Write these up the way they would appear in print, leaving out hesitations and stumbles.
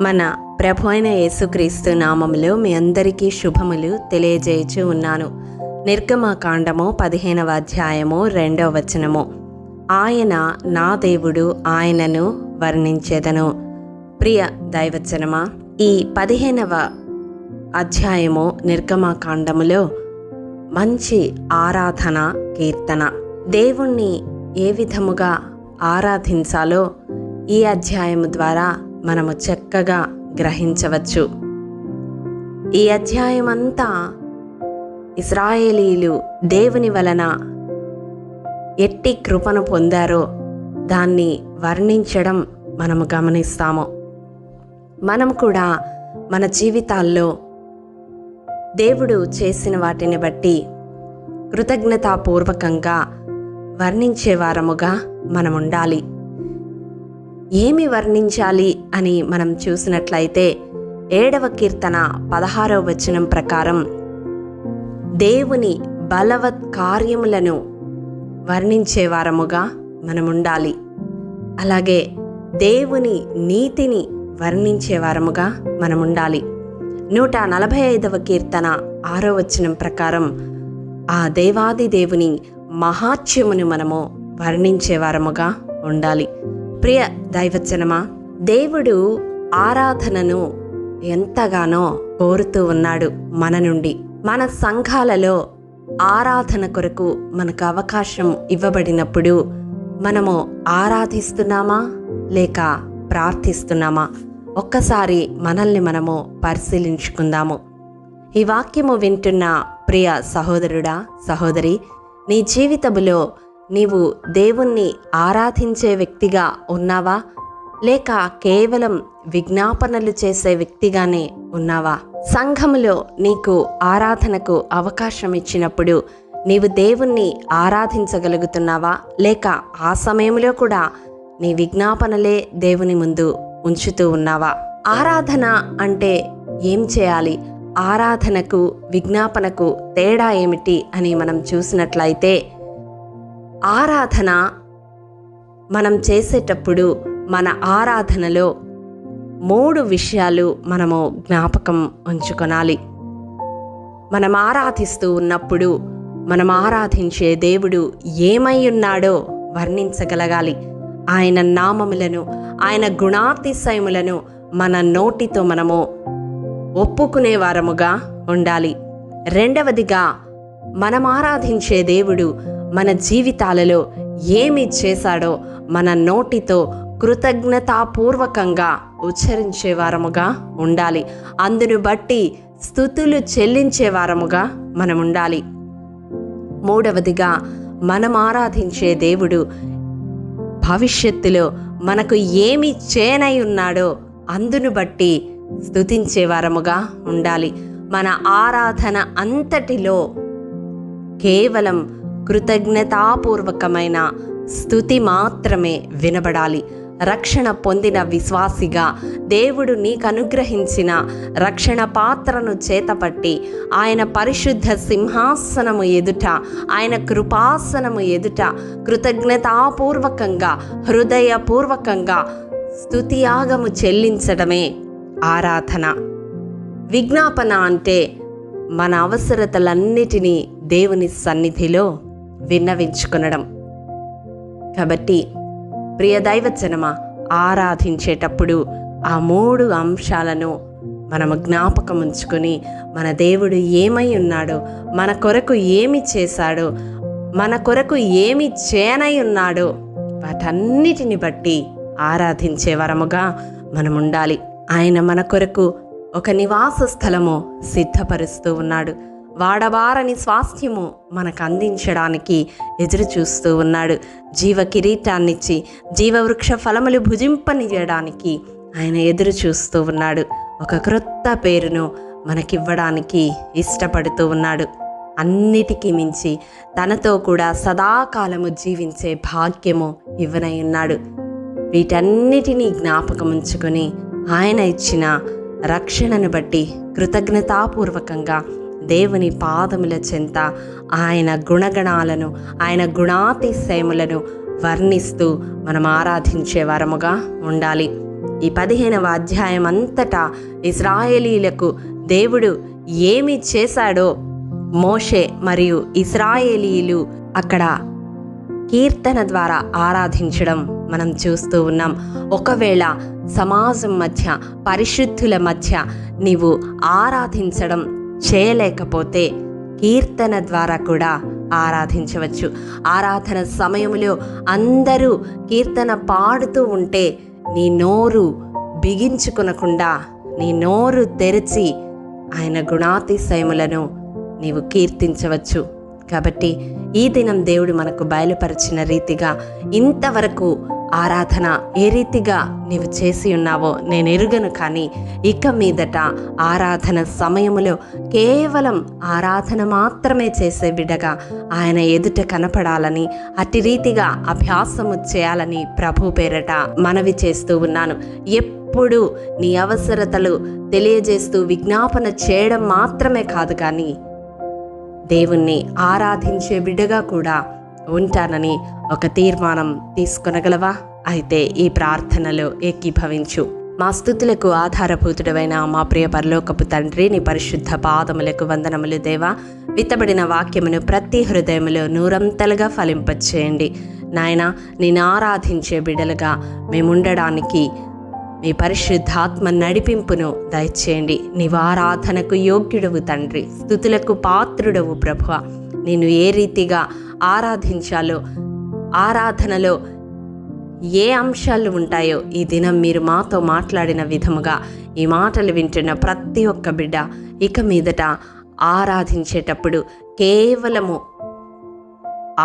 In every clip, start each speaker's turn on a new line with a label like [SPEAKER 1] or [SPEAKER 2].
[SPEAKER 1] మన ప్రభు అయిన యేసుక్రీస్తు నామములో మీ అందరికీ శుభములు తెలియజేయచూ ఉన్నాను. నిర్గమకాండము 15వ అధ్యాయము 2వ వచనము. ఆయన నా దేవుడు, ఆయనను వర్ణించెదను. ప్రియ దైవజనమా, ఈ 15వ అధ్యాయము నిర్గమకాండములో మంచి ఆరాధన కీర్తన. దేవుణ్ణి ఏ విధముగా ఆరాధించాలో ఈ అధ్యాయము ద్వారా మనము చక్కగా గ్రహించవచ్చు. ఈ అధ్యాయమంతా ఇశ్రాయేలీలు దేవుని వలన ఎట్టి కృపను పొందారో దాన్ని వర్ణించడం మనము గమనిస్తాము. మనం కూడా మన జీవితాల్లో దేవుడు చేసిన వాటిని బట్టి కృతజ్ఞతాపూర్వకంగా వర్ణించే వారముగా మనం ఉండాలి. ఏమి వర్ణించాలి అని మనం చూసినట్లయితే 7వ కీర్తన 16వ వచనం ప్రకారం దేవుని బలవత్ కార్యములను వర్ణించే వారముగా మనం ఉండాలి. అలాగే దేవుని నీతిని వర్ణించే వారముగా మనం ఉండాలి. 145వ కీర్తన 6వ వచనం ప్రకారం ఆ దేవాది దేవుని మహాత్మ్యమును మనము వర్ణించే వారముగా ఉండాలి. ప్రియ దైవజనమా, దేవుడు ఆరాధనను ఎంతగానో కోరుతూ ఉన్నాడు మన నుండి. మన సంఘాలలో ఆరాధన కొరకు మనకు అవకాశం ఇవ్వబడినప్పుడు మనము ఆరాధిస్తున్నామా లేక ప్రార్థిస్తున్నామా? ఒక్కసారి మనల్ని మనము పరిశీలించుకుందాము. ఈ వాక్యము వింటున్న ప్రియ సహోదరుడా, సహోదరి, నీ జీవితములో నీవు దేవుణ్ణి ఆరాధించే వ్యక్తిగా ఉన్నావా లేక కేవలం విజ్ఞాపనలు చేసే వ్యక్తిగానే ఉన్నావా? సంఘములో నీకు ఆరాధనకు అవకాశం ఇచ్చినప్పుడు నీవు దేవుణ్ణి ఆరాధించగలుగుతున్నావా లేక ఆ సమయంలో కూడా నీ విజ్ఞాపనలే దేవుని ముందు ఉంచుతూ ఉన్నావా? ఆరాధన అంటే ఏం చేయాలి? ఆరాధనకు విజ్ఞాపనకు తేడా ఏమిటి అని మనం చూసినట్లయితే, ఆరాధన మనం చేసేటప్పుడు మన ఆరాధనలో 3 విషయాలు మనము జ్ఞాపకం ఉంచుకొనాలి. మనం ఆరాధిస్తూ ఉన్నప్పుడు మనం ఆరాధించే దేవుడు ఏమై ఉన్నాడో వర్ణించగలగాలి. ఆయన నామములను, ఆయన గుణాతిశయములను మన నోటితో మనము ఒప్పుకునే వారముగా ఉండాలి. రెండవదిగా, మనం ఆరాధించే దేవుడు మన జీవితాలలో ఏమి చేశాడో మన నోటితో కృతజ్ఞతాపూర్వకంగా ఉచ్చరించే వారముగా ఉండాలి. అందును బట్టి స్తుతులు చెల్లించే వారముగా మనం ఉండాలి. మూడవదిగా, మనం ఆరాధించే దేవుడు భవిష్యత్తులో మనకు ఏమి చేయనై ఉన్నాడో అందును బట్టి స్తుతించే వారముగా ఉండాలి. మన ఆరాధన అంతటిలో కేవలం కృతజ్ఞతాపూర్వకమైన స్తుతి మాత్రమే వినబడాలి. రక్షణ పొందిన విశ్వాసిగా దేవుడు నీకు అనుగ్రహించిన రక్షణ పాత్రను చేతపట్టి ఆయన పరిశుద్ధ సింహాసనము ఎదుట, ఆయన కృపాసనము ఎదుట కృతజ్ఞతాపూర్వకంగా, హృదయపూర్వకంగా స్తుతియాగము చెల్లించడమే ఆరాధన. విజ్ఞాపన అంటే మన అవసరతలన్నిటినీ దేవుని సన్నిధిలో విన్నవించుకొనడం. కాబట్టి ప్రియ దైవజనమా, ఆరాధించేటప్పుడు ఆ 3 అంశాలను మనము జ్ఞాపకం ఉంచుకొని మన దేవుడు ఏమై ఉన్నాడో, మన కొరకు ఏమి చేశాడో, మన కొరకు ఏమి చేయనై ఉన్నాడో వాటన్నిటిని బట్టి ఆరాధించే వరముగా మనం ఉండాలి. ఆయన మన కొరకు ఒక నివాస స్థలము సిద్ధపరుస్తూ ఉన్నాడు. వాడబారని స్వాస్థ్యము మనకు అందించడానికి ఎదురు చూస్తూ ఉన్నాడు. జీవ కిరీటాన్నిచ్చి జీవవృక్ష ఫలములు భుజింపనియడానికి ఆయన ఎదురు చూస్తూ ఉన్నాడు. ఒక క్రొత్త పేరును మనకివ్వడానికి ఇష్టపడుతూ ఉన్నాడు. అన్నిటికీ మించి తనతో కూడా సదాకాలము జీవించే భాగ్యము ఇవ్వనై ఉన్నాడు. వీటన్నిటినీ జ్ఞాపకం ఉంచుకొని ఆయన ఇచ్చిన రక్షణను బట్టి కృతజ్ఞతాపూర్వకంగా దేవుని పాదముల చెంత ఆయన గుణగణాలను, ఆయన గుణాతిశయములను వర్ణిస్తూ మనం ఆరాధించే వరముగా ఉండాలి. ఈ 15వ అధ్యాయం అంతటా ఇశ్రాయేలీలకు దేవుడు ఏమి చేశాడో మోషే మరియు ఇశ్రాయేలీలు అక్కడ కీర్తన ద్వారా ఆరాధించడం మనం చూస్తూ ఉన్నాం. ఒకవేళ సమాజం మధ్య, పరిశుద్ధుల మధ్య నీవు ఆరాధించడం చేయలేకపోతే కీర్తన ద్వారా కూడా ఆరాధించవచ్చు. ఆరాధన సమయంలో అందరూ కీర్తన పాడుతూ ఉంటే నీ నోరు బిగించుకొనకుండా, నీ నోరు తెరిచి ఆయన గుణాతిశయములను నీవు కీర్తించవచ్చు. కాబట్టి ఈ దినం దేవుడు మనకు బయలుపరిచిన రీతిగా ఇంతవరకు ఆరాధన ఏ రీతిగా నీవు చేసి ఉన్నావో నేను ఎరుగను, కానీ ఇక మీదట ఆరాధన సమయములో కేవలం ఆరాధన మాత్రమే చేసే బిడ్డగా ఆయన ఎదుట కనపడాలని, అట్టి రీతిగా అభ్యాసము చేయాలని ప్రభు పేరట మనవి చేస్తూ ఉన్నాను. ఎప్పుడు నీ అవసరతలు తెలియజేస్తూ విజ్ఞాపన చేయడం మాత్రమే కాదు, కానీ దేవుణ్ణి ఆరాధించే బిడ్డగా కూడా ఉంటానని ఒక తీర్మానం తీసుకొనగలవా? అయితే ఈ ప్రార్థనలో ఏకీభవించు. మా స్తుతులకు ఆధారభూతుడమైన మా ప్రియ పరలోకపు తండ్రి, నీ పరిశుద్ధ పాదములకు వందనములు దేవా. విత్తబడిన వాక్యమును ప్రతి హృదయములో నూరంతలుగా ఫలింపచేయండి నాయన. నేను ఆరాధించే బిడ్డలుగా మేముండడానికి మీ పరిశుద్ధాత్మ నడిపింపును దయచేయండి. నీవు ఆరాధనకు యోగ్యుడవు తండ్రి, స్తుతులకు పాత్రుడవు ప్రభువా. నేను ఏ రీతిగా ఆరాధించాలో, ఆరాధనలో ఏ అంశాలు ఉంటాయో ఈ దినం మీరు మాతో మాట్లాడిన విధముగా ఈ మాటలు వింటున్న ప్రతి ఒక్క బిడ్డ ఇక మీదట ఆరాధించేటప్పుడు కేవలము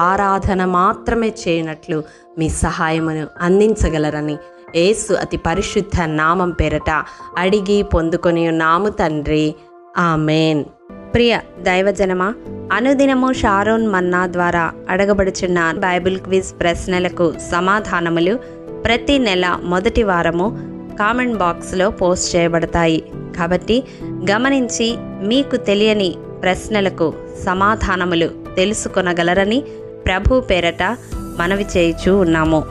[SPEAKER 1] ఆరాధన మాత్రమే చేయనట్లు మీ సహాయమును అందించగలరని యేసు అతి పరిశుద్ధ నామం పేరట అడిగి పొందుకొని ఉన్నాము తండ్రి, ఆమేన్. ప్రియ దైవజనమా, అనుదినము షారోన్ మన్నా ద్వారా అడగబడుచున్న బైబిల్ క్విజ్ ప్రశ్నలకు సమాధానములు ప్రతి నెల మొదటి వారము కామెంట్ బాక్స్లో పోస్ట్ చేయబడతాయి. కాబట్టి గమనించి మీకు తెలియని ప్రశ్నలకు సమాధానములు తెలుసుకొనగలరని ప్రభు పేరట మనవి చేయుచూ ఉన్నాము.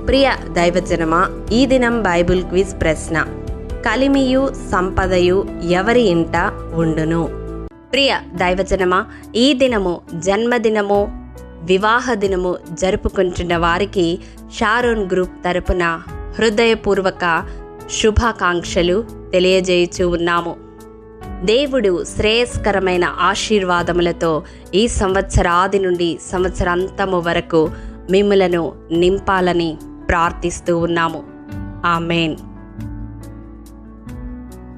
[SPEAKER 1] ప్రియ దైవజనమా, ఈ దినం బైబిల్ క్విజ్ ప్రశ్న: కలిమియు సంపదయు ఎవరి ఇంట ఉండును? ప్రియ దైవజనమా, ఈ దినము జన్మదినము, వివాహ దినము జరుపుకుంటున్న వారికి షారోన్ గ్రూప్ తరపున హృదయపూర్వక శుభాకాంక్షలు తెలియజేయుచూ ఉన్నాము. దేవుడు శ్రేయస్కరమైన ఆశీర్వాదములతో ఈ సంవత్సరాది నుండి సంవత్సరాంతము వరకు మిమ్ములను నింపాలని ప్రార్థిస్తూ ఉన్నాము. ఆమేన్.